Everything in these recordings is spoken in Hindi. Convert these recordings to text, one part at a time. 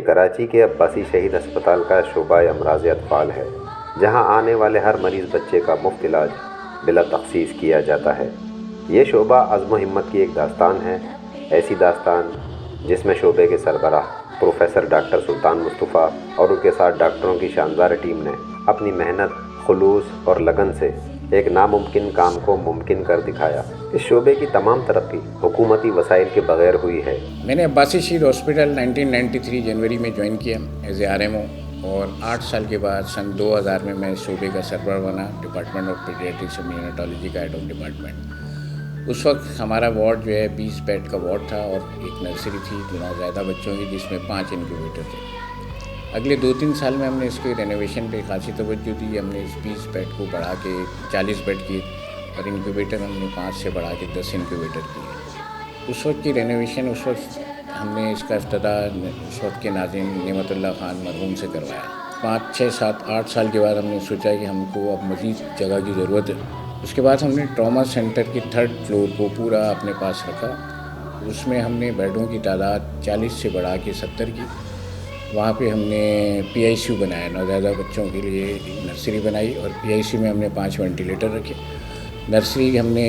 कराची के अब्बासी शहीद अस्पताल का शोबा अमराज अतफाल है, जहां आने वाले हर मरीज़ बच्चे का मुफ्त इलाज बिला तखसीस किया जाता है। ये शोबा अज़्म हिम्मत की एक दास्तान है, ऐसी दास्तान जिसमें शोबे के सरबराह प्रोफेसर डॉक्टर सुल्तान मुस्तफ़ा और उनके साथ डॉक्टरों की शानदार टीम ने अपनी मेहनत, खुलूस और लगन से एक नामुमकिन काम को मुमकिन कर दिखाया। इस शोबे की तमाम तरक्की हुकूमती वसाइल के बगैर हुई है। मैंने अब्बासी शहीद हॉस्पिटल 1993 जनवरी में ज्वाइन किया एज ए RMO और 8 साल के बाद सन 2000 में मैं शोबे का सरबराह बना, department of paediatrics and neurology का हेड ऑफ डिपार्टमेंट। उस वक्त हमारा वार्ड जो है 20 बेड का वार्ड था और एक नर्सरी थी जो नौज़ायदा बच्चों की, जिसमें 5 इनक्यूबेटर थे। अगले 2-3 साल में हमने इसके रेनोवेशन पे खासी तवज्जो दी। हमने इस 20 बेड को बढ़ा के 40 बेड की और इनक्यूबेटर हमने 5 से बढ़ा के 10 इनक्यूबेटर किए। उस वक्त की रेनोवेशन, उस वक्त हमने इसका इफ्तिदा उस वक्त के नाज़िम नेमतुल्लाह खान मरहूम से करवाया। 5, 6, 7, 8 साल के बाद हमने सोचा कि हमको अब मज़ीद जगह की ज़रूरत है। उसके बाद हमने ट्रॉमा सेंटर की 3rd फ्लोर को पूरा अपने पास रखा। उसमें हमने बेडों की तादाद 40 से बढ़ा के 70 की। वहाँ पे हमने PICU बनाया, नौज़ायदा बच्चों के लिए नर्सरी बनाई और PICU में हमने 5 वेंटिलेटर रखे। नर्सरी हमने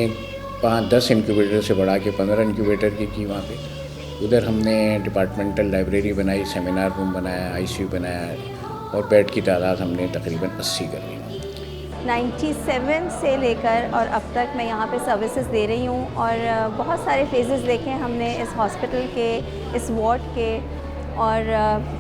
10 इनक्यूबेटर से बढ़ा के 15 इनक्यूबेटर की वहाँ पे। उधर हमने डिपार्टमेंटल लाइब्रेरी बनाई, सेमिनार रूम बनाया, ICU बनाया और बेड की तादाद हमने तकरीबन 80 कर ली। 97 से लेकर और अब तक मैं यहाँ पे सर्विसेज दे रही हूँ और बहुत सारे फेजेस देखे हमने इस हॉस्पिटल के, इस वार्ड के। और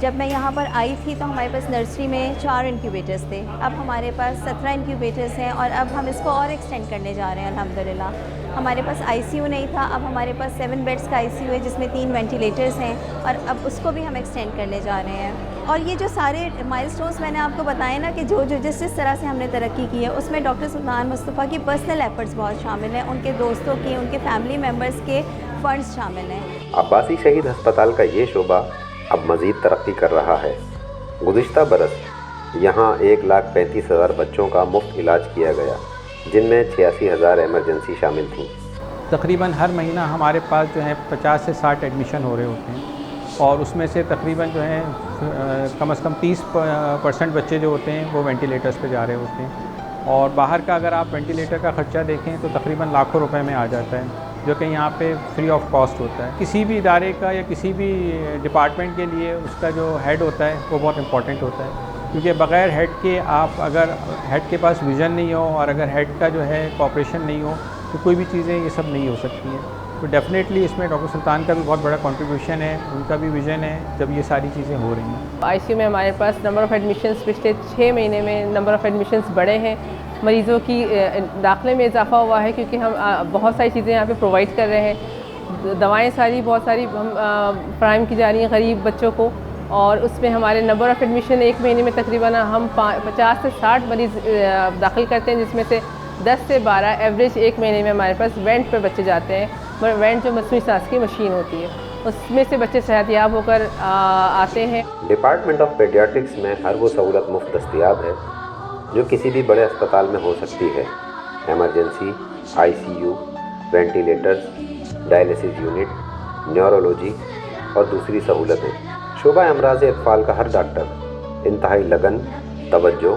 जब मैं यहाँ पर आई थी तो हमारे पास नर्सरी में 4 इनक्यूबेटर्स थे, अब हमारे पास 17 इनक्यूबेटर्स हैं और अब हम इसको और एक्सटेंड करने जा रहे हैं अल्हम्दुलिल्लाह। हमारे पास ICU नहीं था, अब हमारे पास 7 बेड्स का ICU है जिसमें 3 वेंटिलेटर्स हैं और अब उसको भी हम एक्सटेंड करने जा रहे हैं। और ये जो सारे माइलस्टोन्स मैंने आपको बताए ना कि जो जिस तरह से हमने तरक्की की है, उसमें डॉक्टर सुल्तान मुस्तफ़ा की पर्सनल एफर्ट्स बहुत शामिल हैं, उनके दोस्तों की, उनके फैमिली मेम्बर्स के फ़ंड्स शामिल हैं। अब्बासी शहीद अस्पताल का ये शोबा अब मज़ीद तरक्की कर रहा है। गुज़िश्ता बरस यहाँ 1,35,000 बच्चों का मुफ्त इलाज किया गया, जिनमें 86,000 एमरजेंसी शामिल थी। तकरीबन हर महीना हमारे पास जो है 50 से 60 एडमिशन हो रहे होते हैं और उसमें से तकरीबन जो है कम से कम 30% बच्चे जो होते हैं वो वेंटिलेटर्स पे जा रहे होते हैं। और बाहर का अगर आप वेंटिलेटर का ख़र्चा देखें तो तकरीबन लाखों रुपए में आ जाता है, जो कि यहाँ पे फ्री ऑफ कॉस्ट होता है। किसी भी इदारे का या किसी भी डिपार्टमेंट के लिए उसका जो हेड होता है वो बहुत इंपॉर्टेंट होता है, क्योंकि बग़ैर हेड के आप अगर हेड के पास विज़न नहीं हो और अगर हेड का जो है कोऑपरेशन नहीं हो तो कोई भी चीज़ें ये सब नहीं हो सकती हैं। तो डेफ़िनेटली इसमें डॉक्टर सुल्तान का भी बहुत बड़ा कंट्रीब्यूशन है, उनका भी विज़न है जब ये सारी चीज़ें हो रही हैं। ICU में हमारे पास नंबर ऑफ़ एडमिशन्स पिछले 6 महीने में नंबर ऑफ़ एडमिशन्स बढ़े हैं। मरीज़ों की दाखिले में इजाफ़ा हुआ है क्योंकि हम बहुत सारी चीज़ें यहाँ पे प्रोवाइड कर रहे हैं। दवाएं बहुत सारी हम फ्राहम की जा रही हैं गरीब बच्चों को और उसमें हमारे नंबर ऑफ़ एडमिशन 1 महीने में तकरीबन हम 50 से 60 मरीज़ दाखिल करते हैं, जिसमें से 10 से 12 एवरेज 1 महीने में हमारे पास वेंट पर बच्चे जाते हैं। वेंट जो मसनूई सांस की मशीन होती है, उसमें से बच्चे सेहतयाब होकर आते हैं। डिपार्टमेंट ऑफ पीडियाट्रिक्स में हर वो सहूलत मुफ्त दस्तयाब है जो किसी भी बड़े अस्पताल में हो सकती है। Emergency, ICU, ventilators, dialysis unit, neurology और दूसरी सहूलतें। शोबा अमराज अतफाल का हर डॉक्टर इंतहाई लगन, तवज्जो,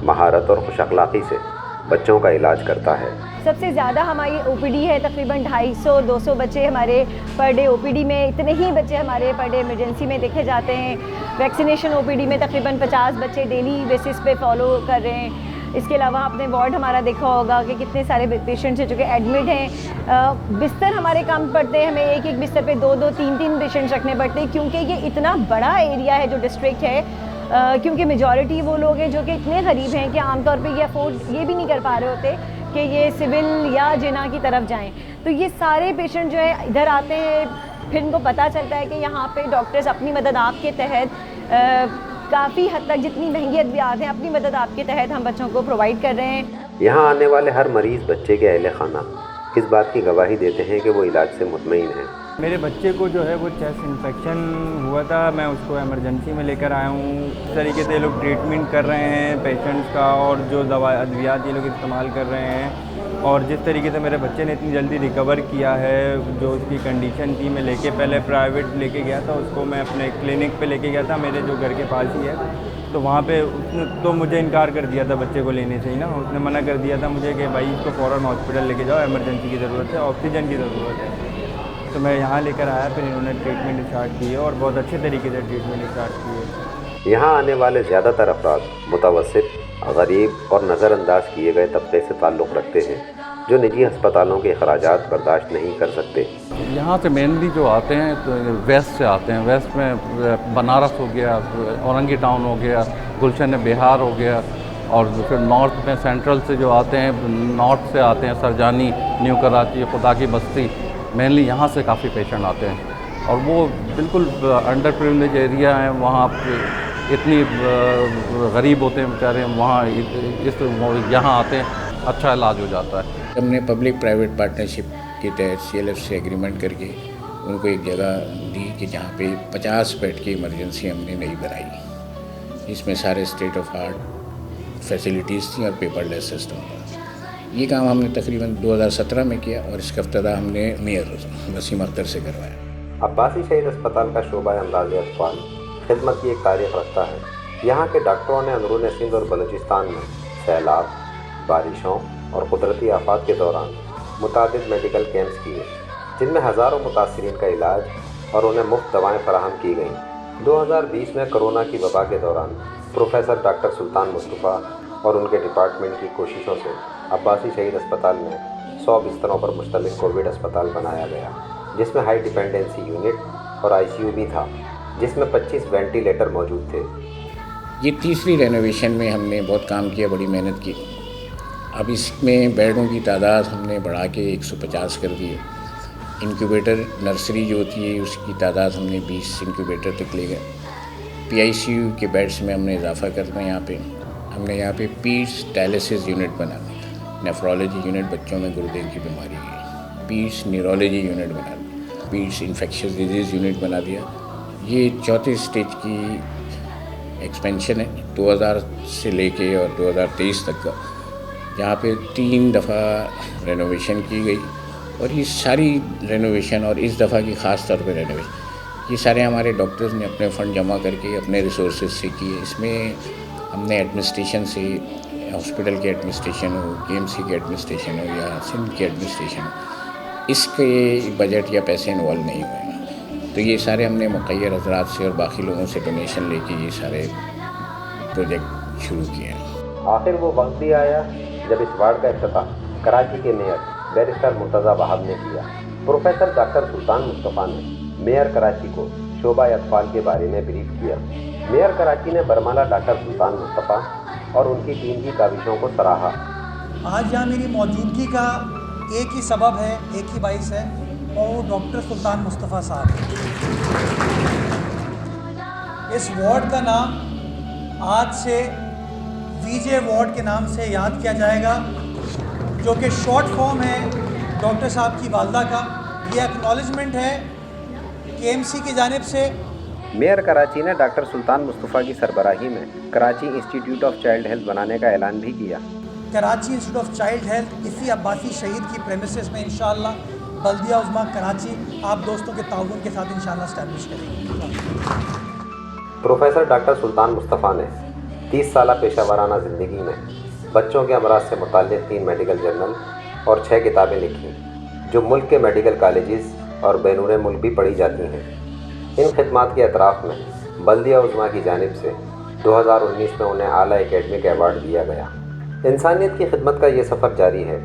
महारत और खुश अखलाक़ी से बच्चों का इलाज करता है। सबसे ज़्यादा हमारी OPD है, तकरीबन 250-200 बच्चे हमारे पर डे OPD में, इतने ही बच्चे हमारे पर डे इमरजेंसी में देखे जाते हैं। वैक्सीनेशन OPD में तकरीबन 50 बच्चे डेली बेसिस पे फॉलो कर रहे हैं। इसके अलावा आपने वार्ड हमारा देखा होगा कि कितने सारे पेशेंट्स हैं जो कि एडमिट हैं। बिस्तर हमारे कम पड़ते हैं, हमें एक बिस्तर पे 2-2, 3-3 पेशेंट्स रखने पड़ते हैं क्योंकि ये इतना बड़ा एरिया है जो डिस्ट्रिक्ट है। क्योंकि मेजॉरिटी वो लोग हैं जो कि इतने गरीब हैं कि आमतौर पे ये अफोर्ड ये भी नहीं कर पा रहे होते कि ये सिविल या जिना की तरफ जाएं। तो ये सारे पेशेंट जो है इधर आते हैं, फिर इनको पता चलता है कि यहाँ पे डॉक्टर्स अपनी मदद आपके तहत काफ़ी हद तक जितनी महंगी अद्वियात हैं अपनी मदद आपके तहत हम बच्चों को प्रोवाइड कर रहे हैं। यहाँ आने वाले हर मरीज़ बच्चे के अहले खाना इस बात की गवाही देते हैं कि वो इलाज से मुतमईन हैं। मेरे बच्चे को जो है वो चेस्ट इन्फेक्शन हुआ था, मैं उसको इमरजेंसी में लेकर आया हूँ। इस तरीके से लोग ट्रीटमेंट कर रहे हैं पेशेंट्स का और जो दवा अद्वियात ये लोग इस्तेमाल कर रहे हैं और जिस तरीके से मेरे बच्चे ने इतनी जल्दी रिकवर किया है, जो उसकी कंडीशन थी, मैं लेके पहले प्राइवेट लेके गया था उसको, मैं अपने क्लिनिक पे लेके गया था मेरे जो घर के पास ही है, तो वहाँ पे उसने तो मुझे इनकार कर दिया था बच्चे को लेने से ही ना, उसने मना कर दिया था मुझे कि भाई इसको फ़ौरन हॉस्पिटल लेके जाओ, इमरजेंसी की ज़रूरत है, ऑक्सीजन की ज़रूरत है। तो मैं यहाँ लेकर आया, फिर इन्होंने ट्रीटमेंट स्टार्ट की है और बहुत अच्छे तरीके से ट्रीटमेंट स्टार्ट की है। यहाँ आने वाले ज़्यादातर अफराद मुतवस्सित, गरीब और नज़रअंदाज किए गए तबके से ताल्लुक़ रखते हैं, जो निजी अस्पतालों के अखराजात बर्दाश्त नहीं कर सकते। यहाँ से मेनली जो आते हैं तो वेस्ट से आते हैं। वेस्ट में बनारस हो गया, औरंगी टाउन हो गया, गुलशन बिहार हो गया, और फिर नॉर्थ में सेंट्रल से जो आते हैं, नॉर्थ से आते हैं सरजानी, न्यू कराची, खुदा की बस्ती, मेनली यहाँ से काफ़ी पेशेंट आते हैं। और वो बिल्कुल अंडर प्रिविलेज एरिया है, वहाँ इतनी गरीब होते हैं बेचारे, वहाँ यहाँ आते हैं, अच्छा इलाज हो जाता है। हमने पब्लिक प्राइवेट पार्टनरशिप के तहत CLF से एग्रीमेंट करके उनको एक जगह दी कि जहाँ पे 50 बेड की इमरजेंसी हमने नहीं बनाई। इसमें सारे स्टेट ऑफ आर्ट फैसिलिटीज़ थी और पेपरलेस सिस्टम था। ये काम हमने तकरीबन 2017 में किया और इसका इफ्तिताह हमने मेयर वसीम अख्तर से करवाया। अब्बासी शहीद अस्पताल का शोबा अमराज़ अतफ़ाल खिदमत की एक तारीख रखता है। यहाँ के डॉक्टरों ने अंदरून सिंध और बलूचिस्तान में सैलाब, बारिशों और कुदरती आफात के दौरान मुतादिद मेडिकल कैंप्स किए, जिनमें हज़ारों मुतासरीन का इलाज और उन्हें मुफ्त दवाएँ फराहम की गईं। 2020 में कोरोना की वबा के दौरान प्रोफेसर डॉक्टर सुल्तान मुस्तफ़ा और उनके डिपार्टमेंट की कोशिशों से अब्बासी शहीद अस्पताल में 100 बिस्तरों पर मुश्तमिल कोविड अस्पताल बनाया गया, जिसमें हाई डिपेंडेंसी यूनिट और ICU भी था, जिसमें 25 वेंटिलेटर मौजूद थे। ये तीसरी रेनोवेशन में हमने बहुत काम किया, बड़ी मेहनत की। अब इसमें बेडों की तादाद हमने बढ़ा के 150 कर दी है। इंक्यूबेटर नर्सरी जो होती है उसकी तादाद हमने 20 इंक्यूबेटर तक ले गए। PICU के बेड्स में हमने इजाफा करना है। हमने यहाँ पे पीड्स डायलिसिस यूनिट बना, नेफ्रोलॉजी यूनिट बच्चों में गुर्दे की बीमारी है, पीड्स न्यूरोलॉजी यूनिट बना दिया, पीड्स इन्फेक्शियस डिजीज़ यूनिट बना दिया। ये चौथे स्टेज की एक्सपेंशन है 2000 से लेके और 2023 तक का, जहाँ पे 3 दफ़ा रेनोवेशन की गई। और ये सारी रेनोवेशन और इस दफ़ा की ख़ास तौर पे रेनोवेशन ये सारे हमारे डॉक्टर्स ने अपने फ़ंड जमा करके अपने रिसोर्सेज से किए। इसमें हमने एडमिनिस्ट्रेशन से, हॉस्पिटल के एडमिनिस्ट्रेशन हो, KMC के एडमिनिस्ट्रेशन हो या सिंध के एडमिनिस्ट्रेशन हो, इसके बजट या पैसे इन्वॉल्व नहीं हुए। तो ये सारे हमने मुक़य्यर हज़रात से और बाकी लोगों से डोनेशन लेके ये सारे प्रोजेक्ट शुरू किए हैं। आखिर वो वक्त भी आया जब इस वार्ड का इफ्तिताह कराची के मेयर बैरिस्टर मुर्तज़ा वहाब ने किया। प्रोफेसर डॉक्टर सुल्तान मुस्तफ़ा ने मेयर कराची को शोबा अतफ़ाल के बारे में ब्रीफ किया। मेयर कराची ने बरमाला डॉक्टर सुल्तान मुस्तफ़ा और उनकी टीम की काविशों को सराहा। आज यहाँ मेरी मौजूदगी का एक ही सबब है, एक ही बाइस है, और वो डॉक्टर सुल्तान मुस्तफ़ा साहब। इस वार्ड का नाम आज से VJ वार्ड के नाम से याद किया जाएगा, जो कि शॉर्ट फॉर्म है डॉक्टर साहब की वालदा का। ये एक्नॉलेजमेंट है KMC की जानिब से। मेयर कराची ने डॉक्टर सुल्तान मुस्तफ़ा की सरबराही में Karachi institute of child health बनाने का ऐलान भी किया। Karachi institute of child health इसी अब्बासी शहीद की प्रेमिसेस में इंशाअल्लाह बल्दिया उज़्मा कराची आप दोस्तों के ताउन के साथ इंशाअल्लाह एस्टैब्लिश करेंगे। प्रोफेसर डॉक्टर सुल्तान मुस्तफ़ा ने 30 साल पेशा ज़िंदगी में बच्चों के अमराज से मुताल्लिक़ 3 मेडिकल जर्नल और 6 किताबें लिखी, जो मुल्क के मेडिकल कॉलेजेस और बैरून मुल्क भी पढ़ी जाती हैं। इन खिदमात के अतराफ़ में बल्दिया उज़्मा की जानिब से 2019 में उन्हें आला एकेडमिक अवार्ड दिया गया। इंसानियत की खिदमत का ये सफ़र जारी है।